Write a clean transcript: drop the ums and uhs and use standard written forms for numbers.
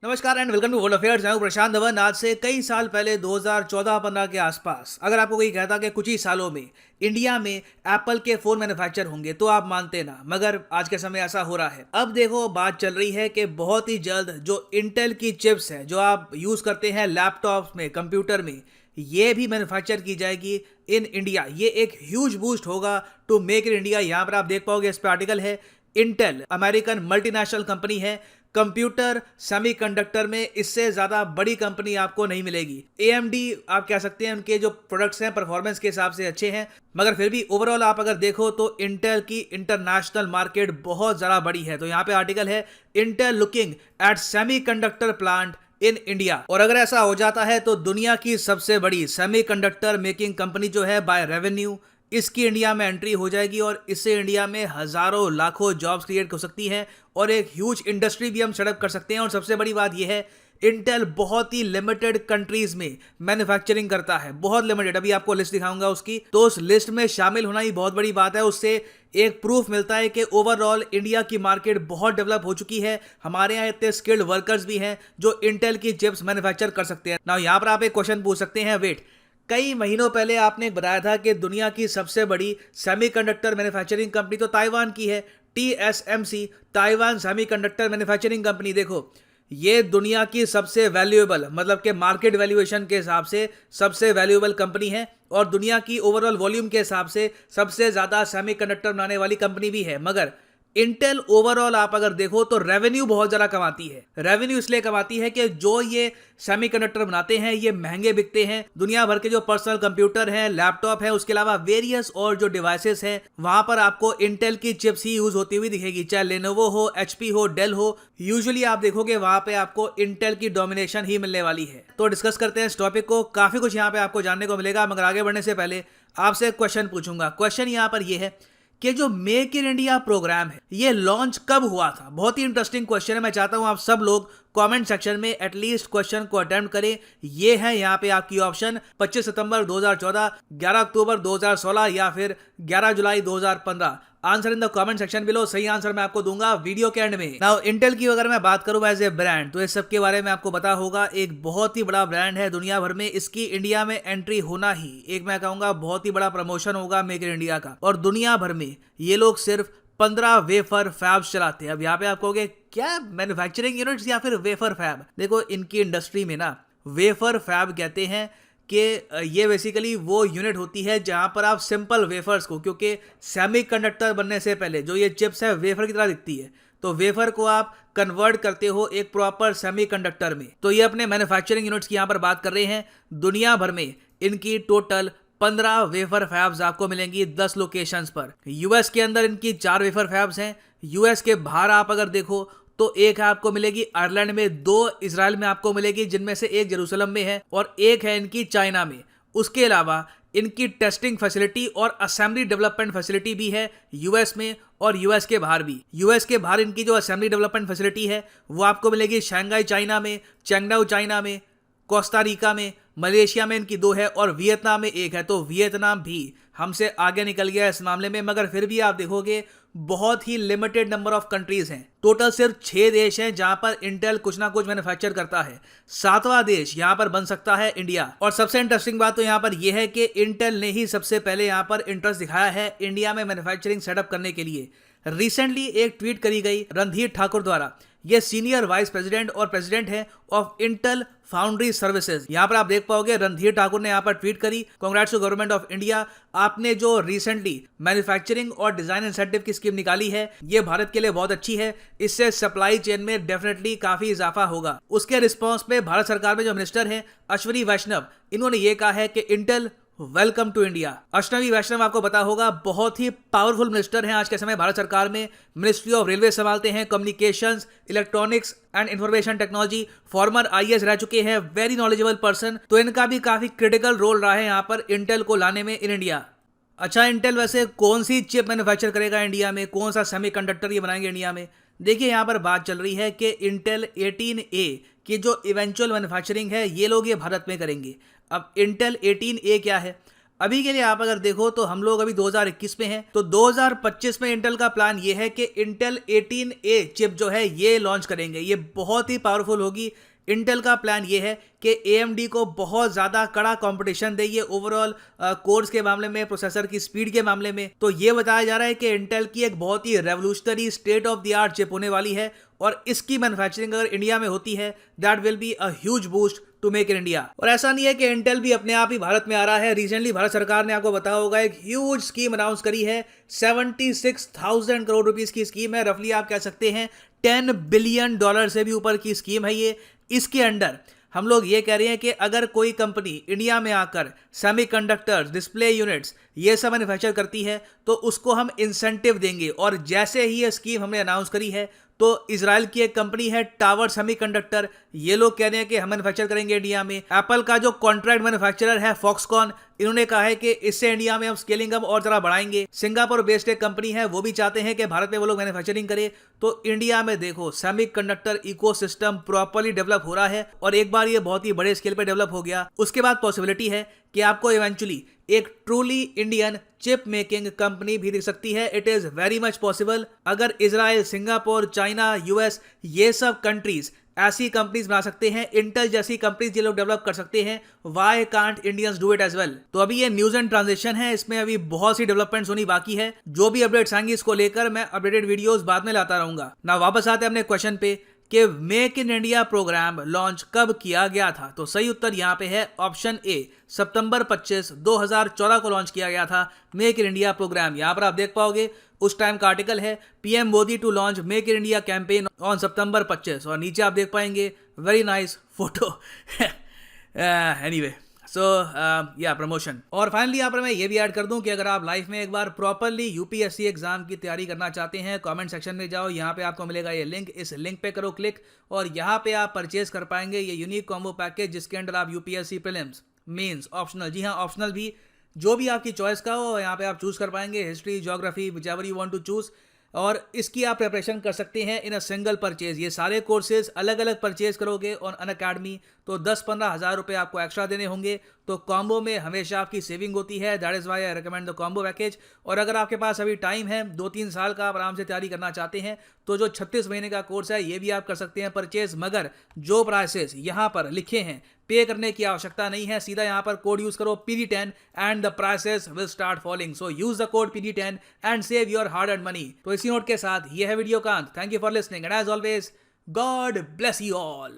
नमस्कार and welcome to world affairs. मैं हूं प्रशांत धवन। आज से कई साल पहले 2014-15 के आसपास अगर आपको कोई कहता कि कुछ ही सालों में इंडिया में एप्पल के फोन मैन्युफैक्चर होंगे तो आप मानते ना, मगर आज के समय ऐसा हो रहा है। अब देखो, बात चल रही है कि बहुत ही जल्द जो इंटेल की चिप्स है जो आप यूज करते हैं लैपटॉप में, कंप्यूटर में, ये भी मैन्युफैक्चर की जाएगी इन इंडिया। ये एक ह्यूज बूस्ट होगा टू मेक इन इंडिया। यहाँ पर आप देख पाओगे, इस पे आर्टिकल है। इंटेल अमेरिकन मल्टीनेशनल कंपनी है, कंप्यूटर सेमीकंडक्टर में इससे ज्यादा बड़ी कंपनी आपको नहीं मिलेगी। AMD आप कह सकते हैं उनके जो प्रोडक्ट्स हैं परफॉर्मेंस के हिसाब से अच्छे हैं, मगर फिर भी ओवरऑल आप अगर देखो तो इंटेल की इंटरनेशनल मार्केट बहुत ज्यादा बड़ी है। तो यहाँ पे आर्टिकल है, Intel looking at semiconductor plant in India. और अगर ऐसा हो जाता है तो दुनिया की सबसे बड़ी सेमीकंडक्टर मेकिंग कंपनी जो है बाय रेवेन्यू, इसकी इंडिया में एंट्री हो जाएगी और इससे इंडिया में हजारों लाखों जॉब्स क्रिएट हो सकती हैं और एक ह्यूज इंडस्ट्री भी हम सेटअप कर सकते हैं। और सबसे बड़ी बात यह है, इंटेल बहुत ही लिमिटेड कंट्रीज में मैन्युफैक्चरिंग करता है, बहुत लिमिटेड। अभी आपको लिस्ट दिखाऊंगा उसकी, तो उस लिस्ट में शामिल होना ही बहुत बड़ी बात है। उससे एक प्रूफ मिलता है कि ओवरऑल इंडिया की मार्केट बहुत डेवलप हो चुकी है। हमारे यहाँ इतने स्किल्ड वर्कर्स भी हैं जो इंटेल की चिप्स मैन्युफैक्चर कर सकते हैं ना। यहाँ पर आप एक क्वेश्चन पूछ सकते हैं, वेट, कई महीनों पहले आपने बताया था कि दुनिया की सबसे बड़ी सेमीकंडक्टर मैन्युफैक्चरिंग कंपनी तो ताइवान की है, TSMC, Taiwan semiconductor manufacturing company. देखो, ये दुनिया की सबसे वैल्यूएबल, मतलब कि मार्केट वैल्यूएशन के हिसाब से सबसे वैल्यूएबल कंपनी है और दुनिया की ओवरऑल वॉल्यूम के हिसाब से सबसे ज्यादा सेमीकंडक्टर बनाने वाली कंपनी भी है। मगर इंटेल ओवरऑल आप अगर देखो तो रेवेन्यू बहुत ज्यादा कमाती है। रेवेन्यू इसलिए कमाती है कि जो ये सेमीकंडक्टर बनाते हैं ये महंगे बिकते हैं। दुनिया भर के जो पर्सनल कंप्यूटर हैं, लैपटॉप है, उसके अलावा वेरियस और जो डिवाइसेस हैं, वहां पर आपको इंटेल की चिप्स ही यूज होती हुई दिखेगी, चाहे लेनोवो हो, HP हो, डेल हो। यूजुअली आप देखोगे वहां पे आपको इंटेल की डोमिनेशन ही मिलने वाली है। तो डिस्कस करते हैं इस टॉपिक को। काफी कुछ यहाँ पे आपको जानने को मिलेगा, मगर आगे बढ़ने से पहले आपसे एक क्वेश्चन पूछूंगा। क्वेश्चन यहाँ पर यह है कि जो मेक इन इंडिया प्रोग्राम है ये लॉन्च कब हुआ था। बहुत ही इंटरेस्टिंग क्वेश्चन है। मैं चाहता हूं आप सब लोग कमेंट सेक्शन में एटलीस्ट क्वेश्चन को अटेम्प्ट करें। ये है यहाँ पे आपकी ऑप्शन, 25 सितंबर 2014, 11 अक्टूबर 2016 या फिर 11 जुलाई 2015। Answer in the comment section below. सही आंसर मैं आपको दूंगा वीडियो के एंड में। नाउ इंटेल की अगर मैं बात करूं एज ए ब्रांड, तो इस सब के बारे में आपको पता होगा, एक बहुत ही बड़ा ब्रांड है दुनिया भर में। इसकी इंडिया में एंट्री होना ही एक, मैं कहूंगा, बहुत ही बड़ा प्रमोशन होगा मेक इन इंडिया का। और दुनिया भर में ये लोग सिर्फ 15 वेफर फैब्स चलाते हैं। अब यहाँ पे आप कहोगे क्या, मैन्युफैक्चरिंग यूनिट्स या फिर वेफर फैब? देखो, इनकी इंडस्ट्री में ना वेफर फैब कहते हैं कि ये बेसिकली वो यूनिट होती है जहां पर आप सिंपल वेफर्स को, क्योंकि सेमीकंडक्टर बनने से पहले जो ये चिप्स है वेफर की तरह दिखती है, तो वेफर को आप कन्वर्ट करते हो एक प्रॉपर सेमीकंडक्टर में। तो ये अपने मैन्युफैक्चरिंग यूनिट्स की यहाँ पर बात कर रहे हैं। दुनिया भर में इनकी टोटल 15 वेफर फैब्स आपको मिलेंगी 10 लोकेशंस पर। यूएस के अंदर इनकी 4 वेफर फैब्स हैं। यूएस के बाहर आप अगर देखो तो एक है आपको मिलेगी आयरलैंड में, 2 इजराइल में आपको मिलेगी, जिनमें से एक जेरूसलम में है और एक है इनकी चाइना में। उसके अलावा इनकी टेस्टिंग फैसिलिटी और असेंबली डेवलपमेंट फैसिलिटी भी है यूएस में और यूएस के बाहर भी। यूएस के बाहर इनकी जो असेंबली डेवलपमेंट फैसिलिटी है वो आपको मिलेगी शंघाई चाइना में, चेंगडाओ चाइना में, कोस्टा रिका में, मलेशिया में इनकी 2 है और वियतनाम में 1 है। तो वियतनाम भी हमसे आगे निकल गया इस मामले में, मगर फिर भी आप देखोगे बहुत ही लिमिटेड नंबर ऑफ कंट्रीज हैं। टोटल सिर्फ 6 देश हैं जहां पर इंटेल कुछ ना कुछ मैन्युफैक्चर करता है। 7वां देश यहां पर बन सकता है इंडिया। और सबसे इंटरेस्टिंग बात तो यहां पर यह है कि इंटेल ने ही सबसे पहले यहां पर इंटरेस्ट दिखाया है इंडिया में मैन्युफैक्चरिंग सेटअप करने के लिए। रिसेंटली एक ट्वीट करी गई रणधीर ठाकुर द्वारा। ये सीनियर वाइस प्रेसिडेंट और प्रेसिडेंट है ऑफ इंटेल फाउंड्री सर्विसेज। यहाँ पर आप देख पाओगे रणधीर ठाकुर ने यहाँ पर ट्वीट करी, congrats to government of India, आपने जो रिसेंटली मैन्युफैक्चरिंग और डिजाइन इंसेंटिव की स्कीम निकाली है ये भारत के लिए बहुत अच्छी है। इससे सप्लाई चेन में डेफिनेटली काफी इजाफा होगा। उसके रिस्पॉन्स में भारत सरकार में जो मिनिस्टर है अश्विनी वैष्णव, इन्होंने ये कहा है कि Intel welcome to India. Ashwini Vaishnaw आपको पता होगा बहुत ही पावरफुल मिनिस्टर हैं आज के समय भारत सरकार में। मिनिस्ट्री ऑफ रेलवे संभालते हैं, communications, electronics and information technology, farmer IAS रह चुके हैं, वेरी नॉलेजेबल पर्सन। तो इनका भी काफी क्रिटिकल रोल रहा है यहाँ पर इंटेल को लाने में इन इंडिया। अच्छा, इंटेल वैसे कौन सी चिप मैन्युफैक्चर करेगा इंडिया में, कौन सा सेमीकंडक्टर ये बनाएंगे इंडिया में? देखिए, यहाँ पर बात चल रही है कि इंटेल 18A की जो इवेंचुअल मैन्युफैक्चरिंग है ये लोग ये भारत में करेंगे। अब इंटेल 18A क्या है? अभी के लिए आप अगर देखो तो हम लोग अभी 2021 में हैं, तो 2025 में इंटेल का प्लान ये है कि इंटेल 18A चिप जो है ये लॉन्च करेंगे। ये बहुत ही पावरफुल होगी। इंटेल का प्लान ये है कि AMD को बहुत ज़्यादा कड़ा कंपटीशन देगी ओवरऑल कोर्स के मामले में, प्रोसेसर की स्पीड के मामले में। तो ये बताया जा रहा है कि इंटेल की एक बहुत ही revolutionary state of the art chip होने वाली है और इसकी मैन्युफैक्चरिंग अगर इंडिया में होती है that will be a huge boost to make in India. और ऐसा नहीं है कि इंटेल भी अपने आप ही भारत में आ रहा है। रिसेंटली भारत सरकार ने आपको बताया होगा एक ह्यूज स्कीम अनाउंस करी है। 76,000 करोड़ रुपीस की स्कीम है। रफली आप कह सकते हैं $10 बिलियन से भी ऊपर की स्कीम है ये। इसके अंडर हम लोग ये कह रहे हैं कि अगर कोई कंपनी इंडिया में आकर सेमीकंडक्टर्स, डिस्प्ले यूनिट्स ये सब मैन्युफैक्चर करती है तो उसको हम इंसेंटिव देंगे। और जैसे ही ये स्कीम हमने अनाउंस करी है तो इजराइल की एक कंपनी है टावर सेमीकंडक्टर, ये लोग कह रहे हैं कि हम मैन्युफैक्चर करेंगे इंडिया में। एप्पल का जो कॉन्ट्रैक्ट मैन्युफैक्चरर है फॉक्सकॉन, इन्होंने कहा है कि इससे इंडिया में हम स्केलिंग अप और जरा बढ़ाएंगे। सिंगापुर बेस्ड एक कंपनी है, वो भी चाहते हैं कि भारत में वो लोग मैन्युफैक्चरिंग करें। तो इंडिया में देखो सेमीकंडक्टर इकोसिस्टम प्रॉपर्ली डेवलप हो रहा है और एक बार ये बहुत ही बड़े स्केल पे डेवलप हो गया उसके बाद पॉसिबिलिटी है कि आपको इवेंचुअली एक truly Indian chip making company भी दिख सकती है। It is very much possible. अगर इजराइल, सिंगापुर, चाइना, यूएस ये सब कंट्रीज ऐसी कंपनीज बना सकते हैं, इंटेल जैसी कंपनीज ये लोग डेवलप कर सकते हैं, why can't Indians do it as well. तो अभी ये न्यूज एंड ट्रांजिशन है, इसमें अभी बहुत सी डेवलपमेंट्स होनी बाकी है। जो भी अपडेट्स आएंगी इसको लेकर मैं अपडेटेड वीडियोस बाद में लाता रहूंगा ना। वापस आते हैं अपने क्वेश्चन पे कि make in India programme launch कब किया गया था। तो सही उत्तर यहाँ पे है ऑप्शन ए, सितंबर 25, 2014 को लॉन्च किया गया था मेक इन इंडिया प्रोग्राम। यहाँ पर आप देख पाओगे उस टाइम का आर्टिकल है PM Modi to launch make in India campaign on सितंबर 25 और नीचे आप देख पाएंगे very nice photo. Anyway so या प्रमोशन। और फाइनली यहाँ पर मैं ये भी ऐड कर दूं कि अगर आप लाइफ में एक बार प्रॉपरली यूपीएससी एग्जाम की तैयारी करना चाहते हैं, कमेंट सेक्शन में जाओ, यहाँ पे आपको मिलेगा ये लिंक, इस लिंक पे करो क्लिक और यहाँ पे आप परचेज कर पाएंगे ये यूनिक कॉम्बो पैकेज जिसके अंदर आप यूपीएससी प्रीलिम्स, मेंस, ऑप्शनल, जी हाँ ऑप्शनल भी, जो भी आपकी चॉइस का हो यहाँ पे आप चूज कर पाएंगे, history, geography, whichever you want to choose. और इसकी आप प्रिपरेशन कर सकते हैं इन अ सिंगल परचेज। ये सारे कोर्सेज अलग अलग परचेज करोगे ऑन अनअकैडमी तो 10-15 हज़ार रुपये आपको एक्स्ट्रा देने होंगे। तो कॉम्बो में हमेशा आपकी सेविंग होती है, that is why I recommend the combo package. और अगर आपके पास अभी टाइम है, 2-3 साल का आप आराम से तैयारी करना चाहते हैं तो जो 36 महीने का कोर्स है ये भी आप कर सकते हैं परचेज। मगर जो प्राइसेस यहाँ पर लिखे हैं पे करने की आवश्यकता नहीं है, सीधा यहाँ पर कोड यूज करो PD10 and the prices will start falling. So use the code PD10 and save your hard earned money. तो इसी नोट के साथ ये है वीडियो का अंत। Thank you for listening and as always God bless you all.